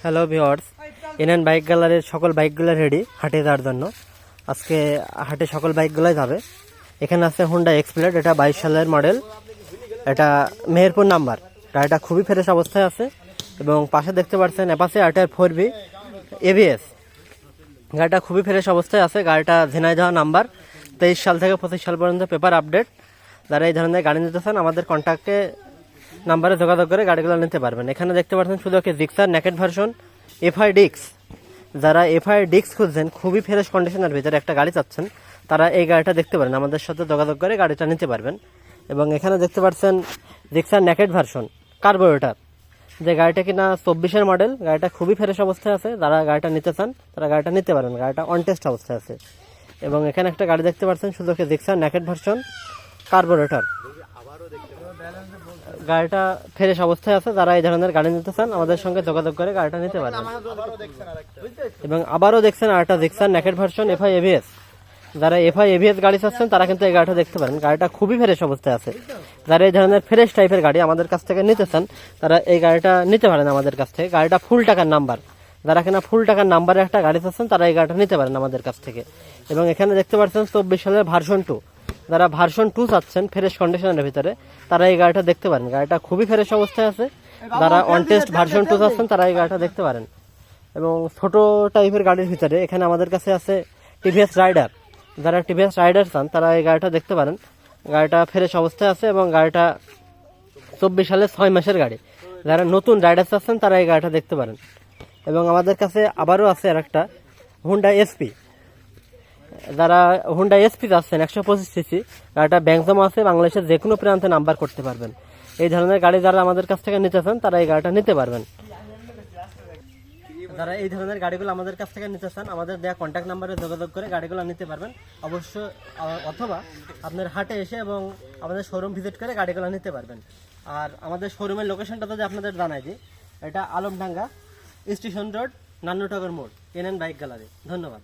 Hello viewers, NN bike গ্যালারির সকল বাইকগুলো রেডি হাটে যাওয়ার জন্য। আজকে হাটে সকল বাইকগুলোই যাবে। এখানে আছে হুন্ডা এক্সপ্লেড, এটা 22 সালের মডেল, এটা মেহেরপুর নাম্বার। গাড়িটা খুবই ফ্রেশ অবস্থায় আছে এবং পাশে দেখতে পাচ্ছেন অ্যাপাচি আরটিআর 4B ABS। গাড়িটা খুবই ফ্রেশ অবস্থায় আছে। গাড়িটা ঝিনাইদহ নাম্বার, 23 সাল থেকে 25 সাল পর্যন্ত পেপার আপডেট। যারা এই ধরনের গাড়ি নিতে চান আমাদের কন্ট্যাক্টে নাম্বারে যোগাযোগ করে গাড়িগুলো নিতে পারবেন। এখানে দেখতে পাচ্ছেন শুধু জিক্সার নেকেট ভার্সন FI ডিক্স। যারা FI ডিক্স খুঁজছেন, খুবই ফ্রেশ কন্ডিশনের ভিতরে একটা গাড়ি চাচ্ছেন, তারা এই গাড়িটা দেখতে পারেন, আমাদের সাথে যোগাযোগ করে গাড়িটা নিতে পারবেন। এবং এখানে দেখতে পাচ্ছেন জিক্সার নেকেট ভার্সন কার্বোরেটর, যে গাড়িটা কিনা 24-এর মডেল। গাড়িটা খুবই ফ্রেশ অবস্থায় আছে। যারা গাড়িটা নিতে চান তারা গাড়িটা নিতে পারেন। গাড়িটা অন টেস্ট অবস্থায় আছে। এবং এখানে একটা গাড়ি দেখতে পাচ্ছেন শুধু জিক্সার নেকেট ভার্সন কার্বোরেটর, গাড়িটা ফ্রেশ অবস্থায় আছে। যারা এই ধরনের গাড়ি নিতে চান আমাদের সঙ্গে যোগাযোগ করে গাড়িটা নিতে পারবেন। এবং আবারও দেখছেন আরেকটা Gixxer naked version FI ABS। যারা FI ABS গাড়ি চাচ্ছেন তারা কিন্তু এই গাড়িটা দেখতে পারেন। গাড়িটা খুবই ফ্রেশ অবস্থায় আছে। যারা এই ধরনের ফ্রেশ টাইপের গাড়ি আমাদের কাছ থেকে নিতে চান তারা এই গাড়িটা নিতে পারেন আমাদের কাছ থেকে। গাড়িটা ফুল টাকার নাম্বার। যারা কিনা ফুল টাকার নাম্বারে একটা গাড়ি চাচ্ছেন তারা এই গাড়িটা নিতে পারেন আমাদের কাছ থেকে। এবং এখানে দেখতে পাচ্ছেন 24 সালের ভার্সন 2। যারা ভার্সন 2 চাচ্ছেন ফ্রেশ কন্ডিশনের ভিতরে তারা এই গাড়িটা দেখতে পারেন। গাড়িটা খুবই ফ্রেশ অবস্থায় আছে। যারা অন টেস্ট ভার্সন 2 চাচ্ছেন তারা এই গাড়িটা দেখতে পারেন। এবং ছোট টাইপের গাড়ির ভিতরে এখানে আমাদের কাছে আছে TVS রাইডার। যারা TVS রাইডার চান তারা এই গাড়িটা দেখতে পারেন। গাড়িটা ফ্রেশ অবস্থায় আছে এবং গাড়িটা 24 সালের 6 মাসের গাড়ি। যারা নতুন রাইডার চাচ্ছেন তারা এই গাড়িটা দেখতে পারেন। এবং আমাদের কাছে আবারও আছে আরেকটা হুন্ডা SP। যারা হুন্ডা SP যাচ্ছেন 125 সিসি, গাড়িটা ব্যাংক জমা আছে, বাংলাদেশের যে কোনো প্রান্তে নাম্বার করতে পারবেন। এই ধরনের গাড়ি যারা আমাদের কাছ থেকে নিতে চান তারা এই গাড়িটা নিতে পারবেন। যারা এই ধরনের গাড়িগুলো আমাদের কাছ থেকে নিতে চান আমাদের দেওয়া কন্ট্যাক্ট নাম্বারে যোগাযোগ করে গাড়িগুলো নিতে পারবেন অবশ্য, অথবা আপনার হাটে এসে এবং আমাদের শোরুম ভিজিট করে গাড়িগুলো নিতে পারবেন। আর আমাদের শোরুমের লোকেশনটা যদি আপনাদের জানাই দিই, এটা আলমডাঙ্গা স্টেশন রোড, নান্নুটগর মোড়, এনএন বাইক গ্যালারি। ধন্যবাদ।